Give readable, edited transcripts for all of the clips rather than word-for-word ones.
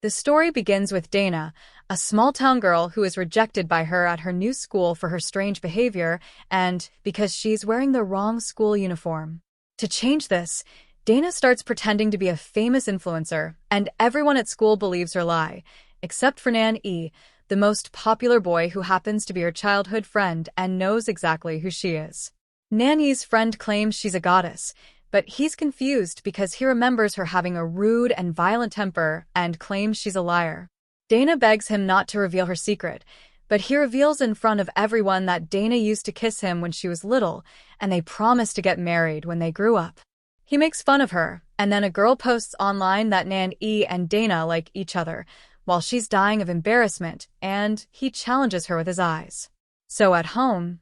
The story begins with Dana, a small-town girl who is rejected by her at her new school for her strange behavior and because she's wearing the wrong school uniform. To change this, Dana starts pretending to be a famous influencer, and everyone at school believes her lie, except for Nan E, the most popular boy who happens to be her childhood friend and knows exactly who she is. Nan E's friend claims she's a goddess, but he's confused because he remembers her having a rude and violent temper and claims she's a liar. Dana begs him not to reveal her secret, but he reveals in front of everyone that Dana used to kiss him when she was little, and they promised to get married when they grew up. He makes fun of her, and then a girl posts online that Nan E and Dana like each other, while she's dying of embarrassment, and he challenges her with his eyes. So at home,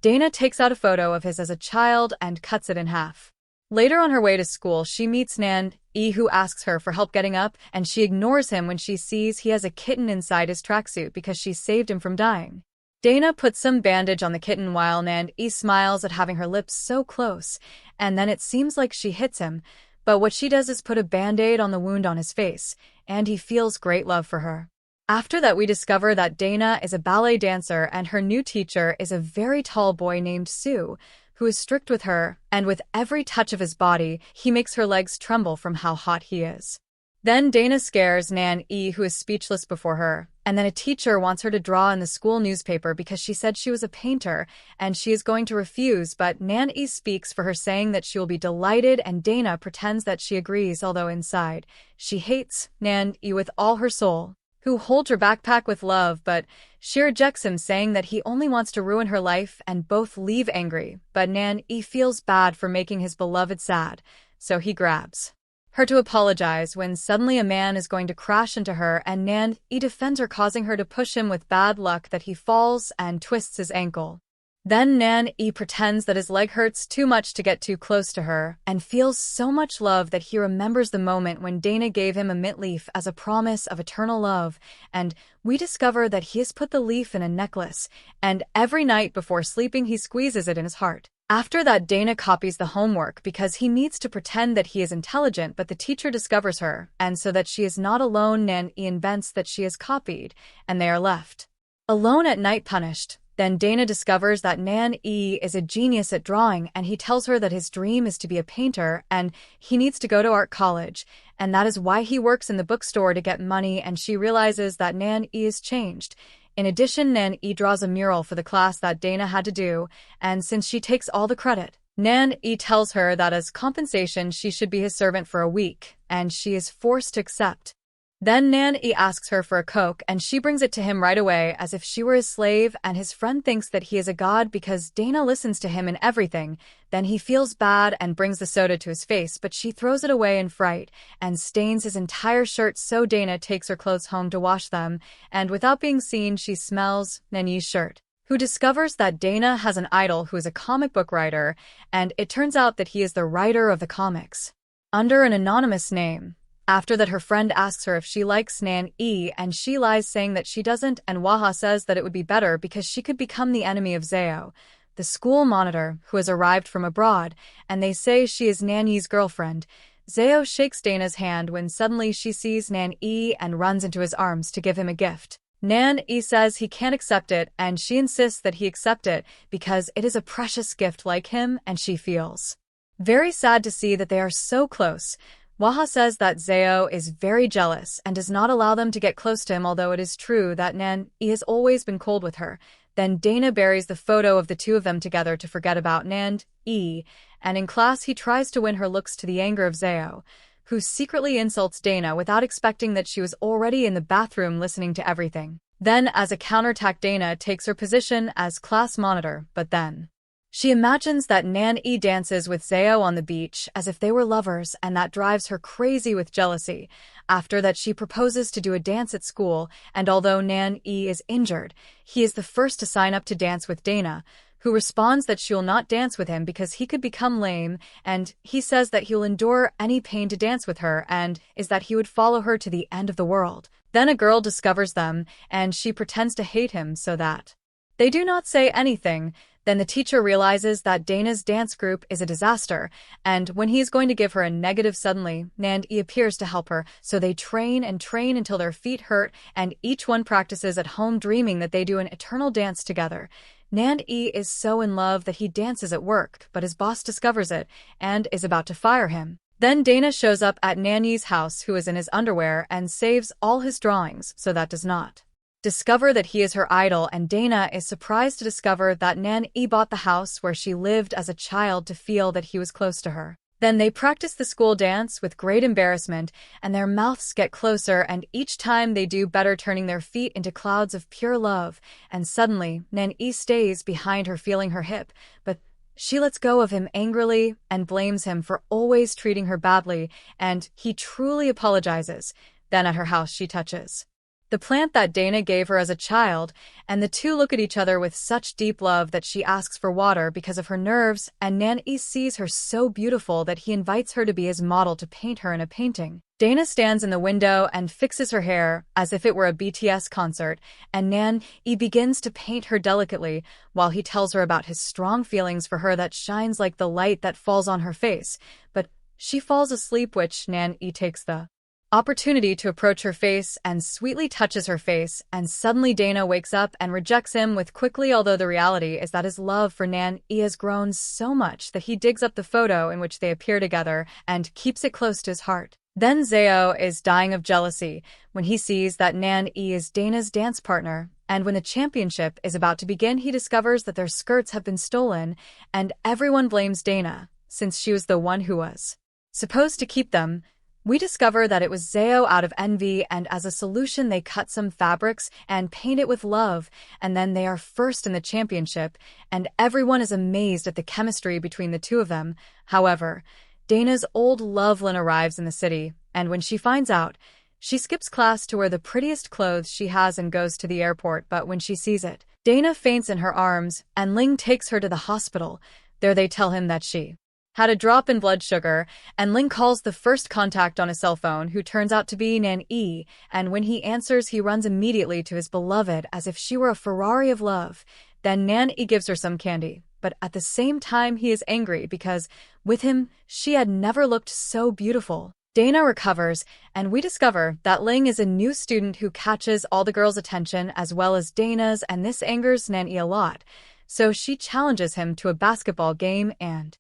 Dana takes out a photo of his as a child and cuts it in half. Later on her way to school, she meets Nan E, who asks her for help getting up, and she ignores him when she sees he has a kitten inside his tracksuit because she saved him from dying. Dana puts some bandage on the kitten while Nan E smiles at having her lips so close, and then it seems like she hits him, but what she does is put a band-aid on the wound on his face, and he feels great love for her. After that, we discover that Dana is a ballet dancer and her new teacher is a very tall boy named Sue, who is strict with her, and with every touch of his body, he makes her legs tremble from how hot he is. Then Dana scares Nan E, who is speechless before her, and then a teacher wants her to draw in the school newspaper because she said she was a painter, and she is going to refuse, but Nan E speaks for her, saying that she will be delighted, and Dana pretends that she agrees, although inside, she hates Nan E with all her soul, who holds her backpack with love, but she rejects him, saying that he only wants to ruin her life, and both leave angry, but Nan E feels bad for making his beloved sad, so he grabs her to apologize when suddenly a man is going to crash into her, and Nan E defends her, causing her to push him with bad luck that he falls and twists his ankle. Then Nan E pretends that his leg hurts too much to get too close to her, and feels so much love that he remembers the moment when Dana gave him a mint leaf as a promise of eternal love, and we discover that he has put the leaf in a necklace, and every night before sleeping he squeezes it in his heart. After that, Dana copies the homework because he needs to pretend that he is intelligent, but the teacher discovers her, and so that she is not alone, Nan E invents that she is copied, and they are left alone at night punished. Then Dana discovers that Nan E is a genius at drawing, and he tells her that his dream is to be a painter and he needs to go to art college, and that is why he works in the bookstore to get money, and she realizes that Nan E is changed. In addition, Nan E draws a mural for the class that Dana had to do, and since she takes all the credit, Nan E tells her that as compensation she should be his servant for a week, and she is forced to accept. Then Nan E asks her for a Coke, and she brings it to him right away as if she were his slave, and his friend thinks that he is a god because Dana listens to him in everything. Then he feels bad and brings the soda to his face, but she throws it away in fright and stains his entire shirt, so Dana takes her clothes home to wash them, and without being seen she smells Nan E's shirt, who discovers that Dana has an idol who is a comic book writer, and it turns out that he is the writer of the comics under an anonymous name. After that, her friend asks her if she likes Nan E, and she lies, saying that she doesn't, and Waha says that it would be better because she could become the enemy of Zao, the school monitor, who has arrived from abroad, and they say she is Nan E's girlfriend. Zao shakes Dana's hand when suddenly she sees Nan E and runs into his arms to give him a gift. Nan E says he can't accept it, and she insists that he accept it because it is a precious gift like him, and she feels very sad to see that they are so close. Waha says that Zao is very jealous and does not allow them to get close to him, although it is true that Nan E has always been cold with her. Then Dana buries the photo of the two of them together to forget about Nan E, and in class he tries to win her looks to the anger of Zao, who secretly insults Dana without expecting that she was already in the bathroom listening to everything. Then, as a counterattack, Dana takes her position as class monitor, but then she imagines that Nan E dances with Zao on the beach as if they were lovers, and that drives her crazy with jealousy. After that, she proposes to do a dance at school, and although Nan E is injured, he is the first to sign up to dance with Dana, who responds that she will not dance with him because he could become lame, and he says that he will endure any pain to dance with her, and is that he would follow her to the end of the world. Then a girl discovers them, and she pretends to hate him so that They do not say anything. Then the teacher realizes that Dana's dance group is a disaster, and when he is going to give her a negative suddenly, Nand-e appears to help her, so they train and train until their feet hurt, and each one practices at home dreaming that they do an eternal dance together. Nand-e is so in love that he dances at work, but his boss discovers it, and is about to fire him. Then Dana shows up at Nand-e's house, who is in his underwear, and saves all his drawings, so that does not discover that he is her idol, and Dana is surprised to discover that Nand-e bought the house where she lived as a child to feel that he was close to her. Then they practice the school dance with great embarrassment, and their mouths get closer, and each time they do better, turning their feet into clouds of pure love, and suddenly Nand-e stays behind her feeling her hip, but she lets go of him angrily and blames him for always treating her badly, and he truly apologizes. Then at her house she touches the plant that Dana gave her as a child, and the two look at each other with such deep love that she asks for water because of her nerves, and Nand-e sees her so beautiful that he invites her to be his model to paint her in a painting. Dana stands in the window and fixes her hair as if it were a BTS concert, and Nand-e begins to paint her delicately while he tells her about his strong feelings for her that shines like the light that falls on her face. But she falls asleep, which Nand-e takes the opportunity to approach her face and sweetly touches her face, and suddenly Dana wakes up and rejects him with quickly, although the reality is that his love for Nand-e has grown so much that he digs up the photo in which they appear together and keeps it close to his heart. Then Zeo is dying of jealousy when he sees that Nand-e is Dana's dance partner, and when the championship is about to begin he discovers that their skirts have been stolen, and everyone blames Dana, since she was the one who was supposed to keep them. We discover that it was Zeo out of envy, and as a solution they cut some fabrics and paint it with love, and then they are first in the championship, and everyone is amazed at the chemistry between the two of them. However, Dana's old love Lin arrives in the city, and when she finds out, she skips class to wear the prettiest clothes she has and goes to the airport, but when she sees it, Dana faints in her arms, and Ling takes her to the hospital. There they tell him that she had a drop in blood sugar, and Ling calls the first contact on his cell phone, who turns out to be Nand-e, and when he answers he runs immediately to his beloved as if she were a Ferrari of love. Then Nand-e gives her some candy, but at the same time he is angry because, with him, she had never looked so beautiful. Dana recovers, and we discover that Ling is a new student who catches all the girls' attention as well as Dana's, and this angers Nand-e a lot, so she challenges him to a basketball game, and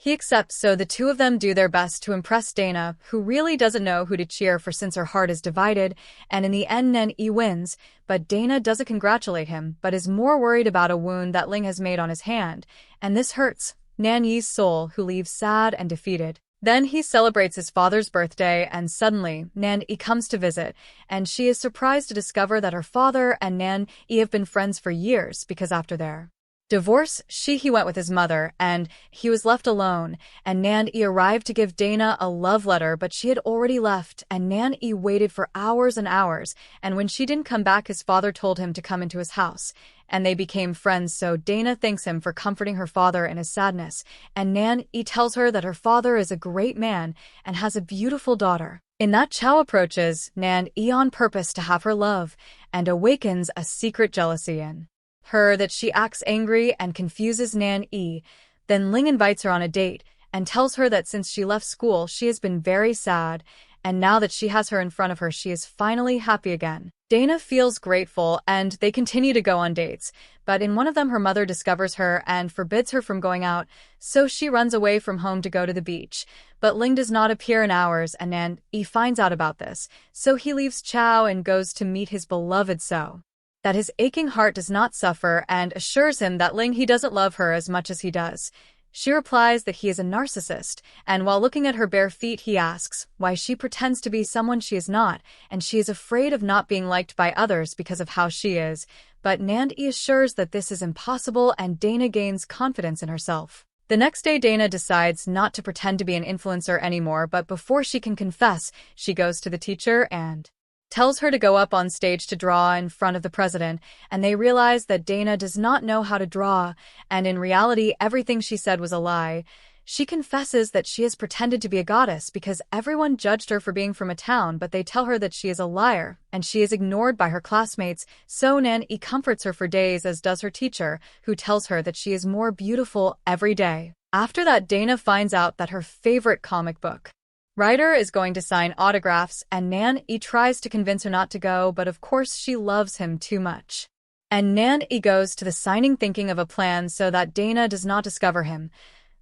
he accepts, so the two of them do their best to impress Dana, who really doesn't know who to cheer for since her heart is divided, and in the end Nand-e wins, but Dana doesn't congratulate him, but is more worried about a wound that Ling has made on his hand, and this hurts Nand-e's soul, who leaves sad and defeated. Then he celebrates his father's birthday, and suddenly Nand-e comes to visit, and she is surprised to discover that her father and Nand-e have been friends for years, because after their divorce, he went with his mother, and he was left alone, and Nand-e arrived to give Dana a love letter, but she had already left, and Nand-e waited for hours and hours, and when she didn't come back his father told him to come into his house, and they became friends, so Dana thanks him for comforting her father in his sadness, and Nand-e tells her that her father is a great man and has a beautiful daughter. In that Chow approaches Nand-e on purpose to have her love, and awakens a secret jealousy in her that she acts angry and confuses Nand-e. Then Ling invites her on a date and tells her that since she left school she has been very sad, and now that she has her in front of her she is finally happy again. Dana feels grateful and they continue to go on dates, but in one of them her mother discovers her and forbids her from going out, so she runs away from home to go to the beach. But Ling does not appear in hours, and Nand-e finds out about this, so he leaves Chow and goes to meet his beloved so that his aching heart does not suffer, and assures him that he doesn't love her as much as he does. She replies that he is a narcissist, and while looking at her bare feet he asks why she pretends to be someone she is not, and she is afraid of not being liked by others because of how she is, but Nand-e assures that this is impossible, and Dana gains confidence in herself. The next day Dana decides not to pretend to be an influencer anymore, but before she can confess, she goes to the teacher and tells her to go up on stage to draw in front of the president, and they realize that Dana does not know how to draw, and in reality everything she said was a lie. She confesses that she has pretended to be a goddess because everyone judged her for being from a town, but they tell her that she is a liar, and she is ignored by her classmates, so Nan-e comforts her for days, as does her teacher, who tells her that she is more beautiful every day. After that, Dana finds out that her favorite comic book writer is going to sign autographs, and Nan-e tries to convince her not to go, but of course she loves him too much. And Nan-e goes to the signing thinking of a plan so that Dana does not discover him.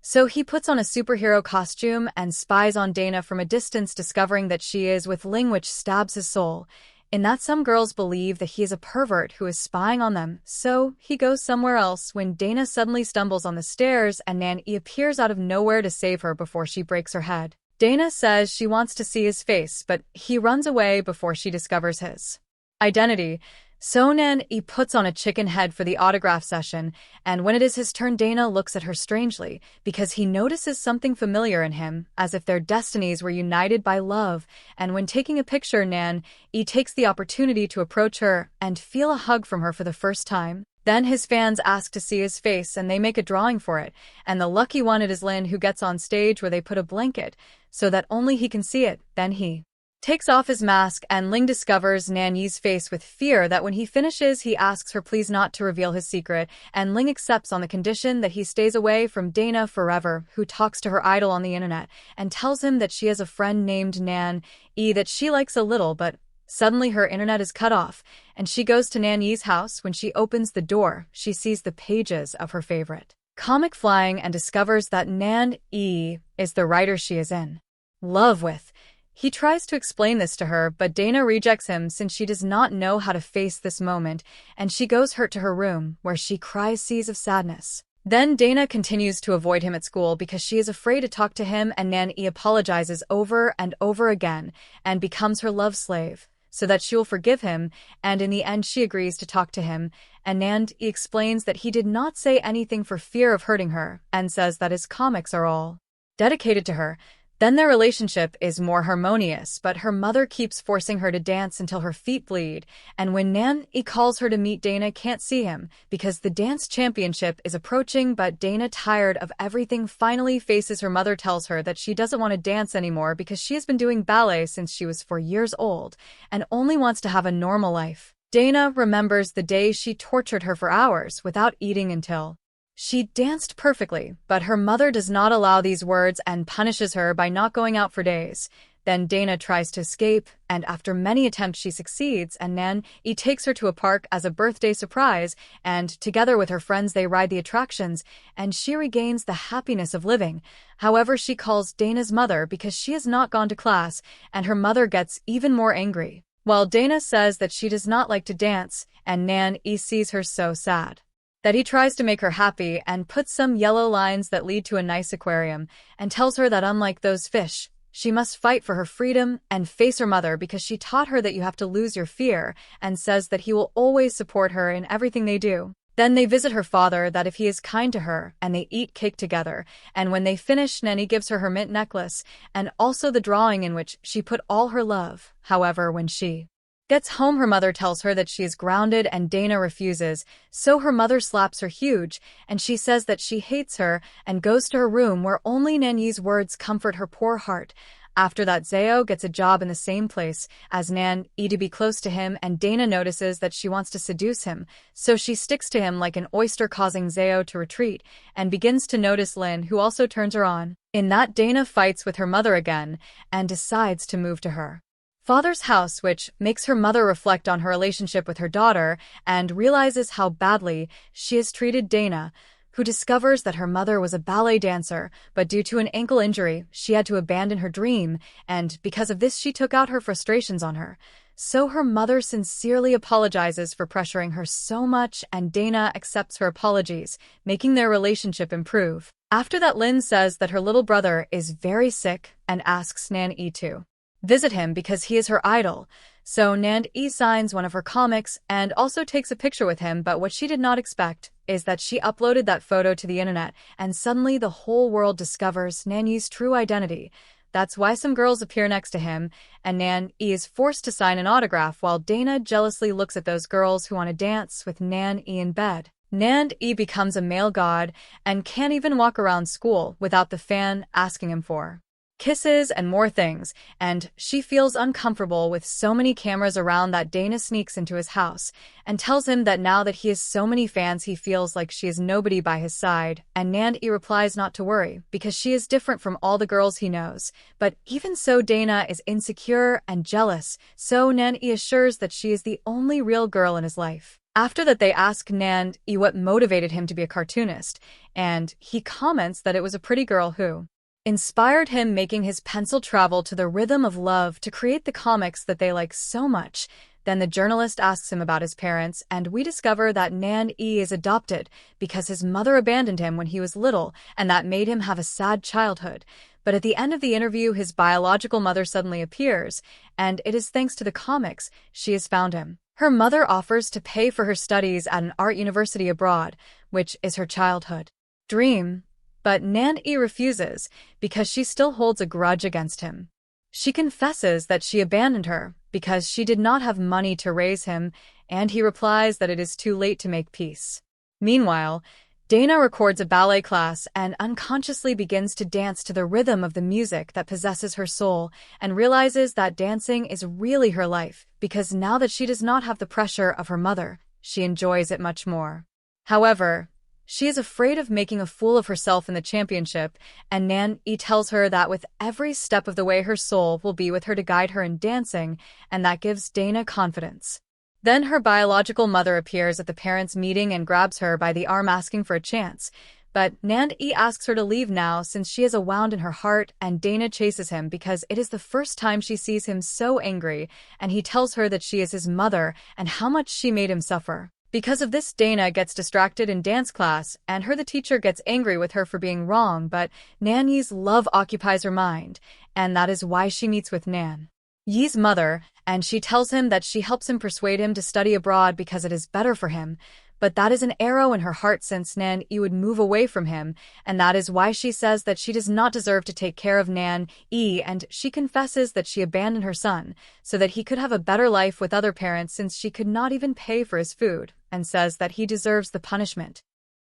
So he puts on a superhero costume and spies on Dana from a distance, discovering that she is with Ling, which stabs his soul. In that, some girls believe that he is a pervert who is spying on them, so he goes somewhere else when Dana suddenly stumbles on the stairs and Nan-e appears out of nowhere to save her before she breaks her head. Dana says she wants to see his face, but he runs away before she discovers his identity. So Nan-e puts on a chicken head for the autograph session, and when it is his turn, Dana looks at her strangely because he notices something familiar in him, as if their destinies were united by love. And when taking a picture, Nan-e takes the opportunity to approach her and feel a hug from her for the first time. Then his fans ask to see his face, and they make a drawing for it, and the lucky one, it is Lin, who gets on stage where they put a blanket so that only he can see it. Then he takes off his mask, and Ling discovers Nan-e's face with fear. That when he finishes, he asks her please not to reveal his secret, and Ling accepts on the condition that he stays away from Dana forever, who talks to her idol on the internet and tells him that she has a friend named Nan-e that she likes a little, but suddenly her internet is cut off, and she goes to Nan-e's house. When she opens the door, she sees the pages of her favorite comic flying and discovers that Nan-e is the writer she is in love with. He tries to explain this to her, but Dana rejects him since she does not know how to face this moment, and she goes hurt to her room, where she cries seas of sadness. Then Dana continues to avoid him at school because she is afraid to talk to him, and Nan-e apologizes over and over again and becomes her love slave, so that she will forgive him, and in the end she agrees to talk to him, and Nan-e explains that he did not say anything for fear of hurting her, and says that his comics are all dedicated to her. Then their relationship is more harmonious, but her mother keeps forcing her to dance until her feet bleed, and when Nan-e calls her to meet, Dana can't see him because the dance championship is approaching. But Dana, tired of everything, finally faces her mother, tells her that she doesn't want to dance anymore because she has been doing ballet since she was 4 years old and only wants to have a normal life. Dana remembers the day she tortured her for hours without eating until she danced perfectly, but her mother does not allow these words and punishes her by not going out for days. Then Dana tries to escape, and after many attempts she succeeds, and Nan-e takes her to a park as a birthday surprise, and together with her friends they ride the attractions, and she regains the happiness of living. However, she calls Dana's mother because she has not gone to class, and her mother gets even more angry, while Dana says that she does not like to dance, and Nan-e sees her so sad that he tries to make her happy and puts some yellow lines that lead to a nice aquarium, and tells her that unlike those fish, she must fight for her freedom and face her mother because she taught her that you have to lose your fear, and says that he will always support her in everything they do. Then they visit her father, that if he is kind to her, and they eat cake together, and when they finish, Nan-e gives her her mint necklace, and also the drawing in which she put all her love. However, when she gets home, her mother tells her that she is grounded, and Dana refuses, so her mother slaps her huge, and she says that she hates her and goes to her room, where only Nan-e's words comfort her poor heart. After that, Zao gets a job in the same place as Nan-e to be close to him, and Dana notices that she wants to seduce him, so she sticks to him like an oyster, causing Zao to retreat, and begins to notice Lin, who also turns her on. In that, Dana fights with her mother again and decides to move to her father's house, which makes her mother reflect on her relationship with her daughter and realizes how badly she has treated Dana, who discovers that her mother was a ballet dancer, but due to an ankle injury, she had to abandon her dream, and because of this she took out her frustrations on her. So her mother sincerely apologizes for pressuring her so much, and Dana accepts her apologies, making their relationship improve. After that, Lin says that her little brother is very sick and asks Nan-e to visit him because he is her idol. So Nan-e signs one of her comics and also takes a picture with him, but what she did not expect is that she uploaded that photo to the internet, and suddenly the whole world discovers Nan-e's true identity. That's why some girls appear next to him, and Nan-e is forced to sign an autograph while Dana jealously looks at those girls who want to dance with Nan-e in bed. Nan-e becomes a male god and can't even walk around school without the fan asking him for kisses and more things, and she feels uncomfortable with so many cameras around that Dana sneaks into his house and tells him that now that he has so many fans he feels like she is nobody by his side, and Nan-e replies not to worry because she is different from all the girls he knows. But even so, Dana is insecure and jealous, so Nan-e assures that she is the only real girl in his life. After that, they ask Nan-e what motivated him to be a cartoonist, and he comments that it was a pretty girl who inspired him, making his pencil travel to the rhythm of love to create the comics that they like so much. Then the journalist asks him about his parents, and we discover that Nan-e is adopted because his mother abandoned him when he was little, and that made him have a sad childhood. But at the end of the interview, his biological mother suddenly appears, and it is thanks to the comics she has found him. Her mother offers to pay for her studies at an art university abroad, which is her childhood dream. But Nan-e refuses because she still holds a grudge against him. She confesses that she abandoned her because she did not have money to raise him, and he replies that it is too late to make peace. Meanwhile, Dana records a ballet class and unconsciously begins to dance to the rhythm of the music that possesses her soul, and realizes that dancing is really her life because now that she does not have the pressure of her mother, she enjoys it much more. However, she is afraid of making a fool of herself in the championship, and Nan-e tells her that with every step of the way her soul will be with her to guide her in dancing, and that gives Dana confidence. Then her biological mother appears at the parents' meeting and grabs her by the arm asking for a chance, but Nan-e asks her to leave now since she has a wound in her heart, and Dana chases him because it is the first time she sees him so angry, and he tells her that she is his mother and how much she made him suffer. Because of this, Dana gets distracted in dance class, and the teacher gets angry with her for being wrong, but Nan-e's love occupies her mind, and that is why she meets with Nan-e's mother, and she tells him that she helps him persuade him to study abroad because it is better for him. But that is an arrow in her heart since Nan-e would move away from him, and that is why she says that she does not deserve to take care of Nan-e, and she confesses that she abandoned her son so that he could have a better life with other parents since she could not even pay for his food, and says that he deserves the punishment.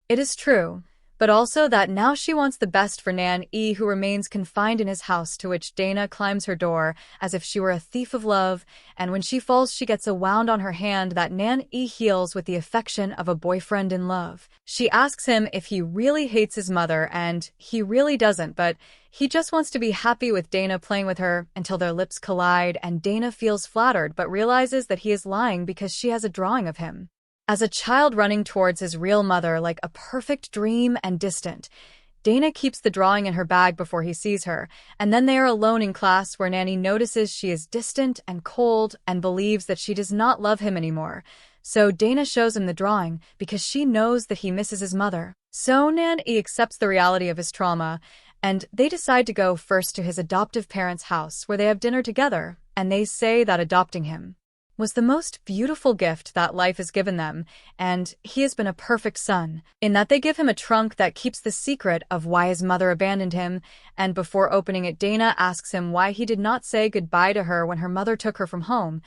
It is true, but also that now she wants the best for Nan-e, who remains confined in his house, to which Dana climbs her door as if she were a thief of love, and when she falls she gets a wound on her hand that Nan-e heals with the affection of a boyfriend in love. She asks him if he really hates his mother, and he really doesn't, but he just wants to be happy with Dana playing with her until their lips collide, and Dana feels flattered but realizes that he is lying because she has a drawing of him as a child running towards his real mother like a perfect dream and distant. Dana keeps the drawing in her bag before he sees her, and then they are alone in class where Nanny notices she is distant and cold and believes that she does not love him anymore. So Dana shows him the drawing because she knows that he misses his mother. So Nanny accepts the reality of his trauma, and they decide to go first to his adoptive parents' house where they have dinner together, and they say that adopting him was the most beautiful gift that life has given them, and he has been a perfect son, in that they give him a trunk that keeps the secret of why his mother abandoned him, and before opening it, Dana asks him why he did not say goodbye to her when her mother took her from home.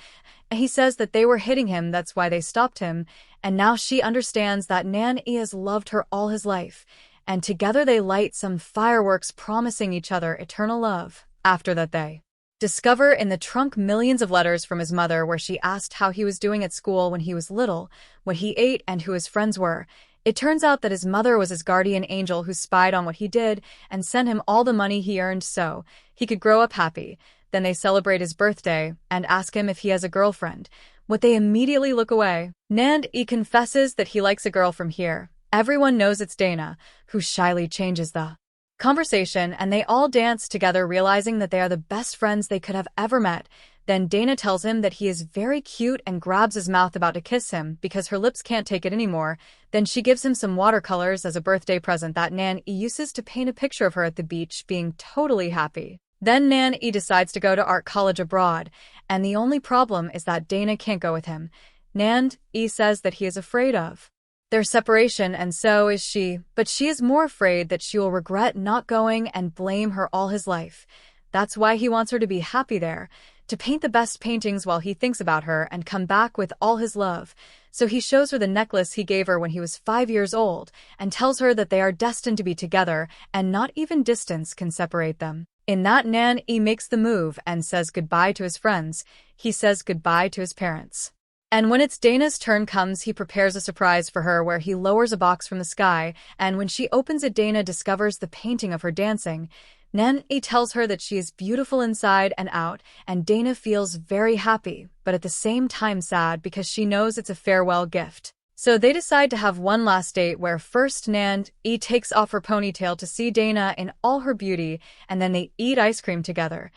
He says that they were hitting him, that's why they stopped him, and now she understands that Nanny has loved her all his life, and together they light some fireworks promising each other eternal love. After that, they discover in the trunk millions of letters from his mother where she asked how he was doing at school when he was little, what he ate, and who his friends were. It turns out that his mother was his guardian angel who spied on what he did and sent him all the money he earned so he could grow up happy. Then they celebrate his birthday and ask him if he has a girlfriend. What they immediately look away. Nanny confesses that he likes a girl from here. Everyone knows it's Dana, who shyly changes the conversation, and they all dance together, realizing that they are the best friends they could have ever met. Then Dana tells him that he is very cute and grabs his mouth about to kiss him because her lips can't take it anymore. Then she gives him some watercolors as a birthday present that Nanny uses to paint a picture of her at the beach, being totally happy. Then Nanny decides to go to art college abroad, and the only problem is that Dana can't go with him. Nanny says that he is afraid of their separation, and so is she, but she is more afraid that she will regret not going and blame her all his life. That's why he wants her to be happy there. to paint the best paintings while he thinks about her and come back with all his love. So he shows her the necklace he gave her when he was 5 years old and tells her that they are destined to be together and not even distance can separate them. In that, Nan-e makes the move and says goodbye to his friends. He says goodbye to his parents. And when it's Dana's turn comes, he prepares a surprise for her where he lowers a box from the sky, and when she opens it, Dana discovers the painting of her dancing. Nan-e tells her that she is beautiful inside and out, and Dana feels very happy, but at the same time sad because she knows it's a farewell gift. So they decide to have one last date where first Nan-e takes off her ponytail to see Dana in all her beauty, and then they eat ice cream together.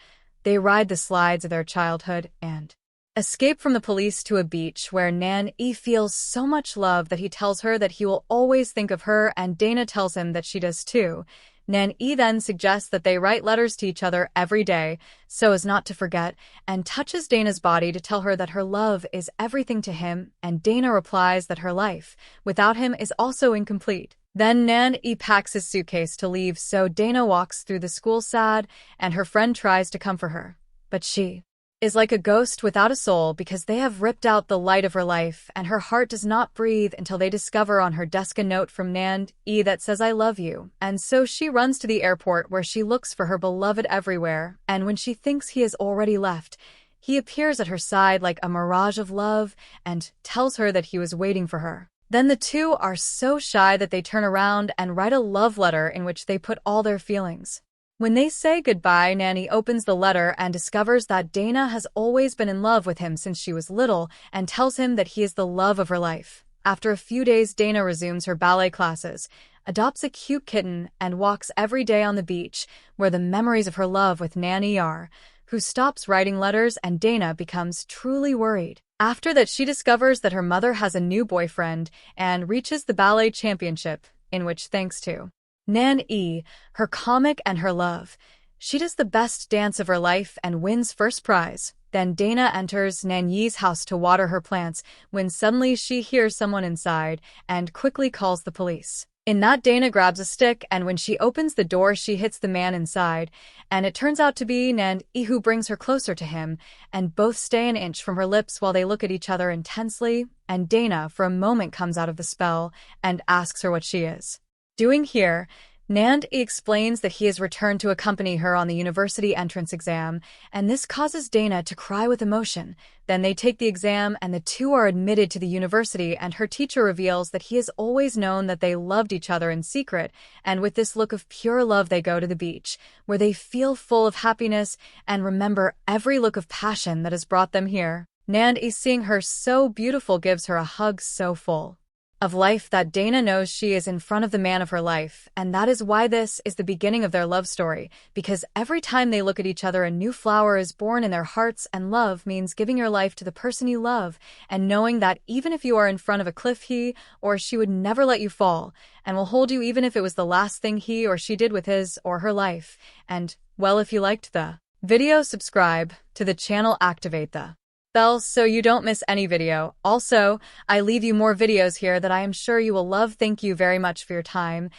They ride the slides of their childhood and escape from the police to a beach where Nan-e feels so much love that he tells her that he will always think of her, and Dana tells him that she does too. Nan-e then suggests that they write letters to each other every day so as not to forget, and touches Dana's body to tell her that her love is everything to him, and Dana replies that her life without him is also incomplete. Then Nan-e packs his suitcase to leave, so Dana walks through the school sad, and her friend tries to comfort her. But she is like a ghost without a soul because they have ripped out the light of her life, and her heart does not breathe until they discover on her desk a note from Nan-e that says "I love you," and so she runs to the airport where she looks for her beloved everywhere, and when she thinks he has already left, he appears at her side like a mirage of love and tells her that he was waiting for her. Then the two are so shy that they turn around and write a love letter in which they put all their feelings. When they say goodbye, Nan-e opens the letter and discovers that Dana has always been in love with him since she was little and tells him that he is the love of her life. After a few days, Dana resumes her ballet classes, adopts a cute kitten, and walks every day on the beach where the memories of her love with Nan-e are, who stops writing letters, and Dana becomes truly worried. After that, she discovers that her mother has a new boyfriend and reaches the ballet championship, in which, thanks to Nan-e, her comic and her love, she does the best dance of her life and wins first prize. Then Dana enters Nan-e's house to water her plants when suddenly she hears someone inside and quickly calls the police. In that, Dana grabs a stick, and when she opens the door, she hits the man inside, and it turns out to be Nan-e, who brings her closer to him, and both stay an inch from her lips while they look at each other intensely, and Dana for a moment comes out of the spell and asks her what she is doing here. Nan-e explains that he has returned to accompany her on the university entrance exam, and this causes Dana to cry with emotion. Then they take the exam, and the two are admitted to the university, and her teacher reveals that he has always known that they loved each other in secret, and with this look of pure love they go to the beach, where they feel full of happiness and remember every look of passion that has brought them here. Nan-e, seeing her so beautiful, gives her a hug so full of life that Dana knows she is in front of the man of her life, and that is why this is the beginning of their love story, because every time they look at each other, a new flower is born in their hearts, and love means giving your life to the person you love, and knowing that even if you are in front of a cliff, he or she would never let you fall, and will hold you even if it was the last thing he or she did with his or her life. And, well, if you liked the video, subscribe to the channel, activate the bell so you don't miss any video. Also, I leave you more videos here that I am sure you will love. Thank you very much for your time.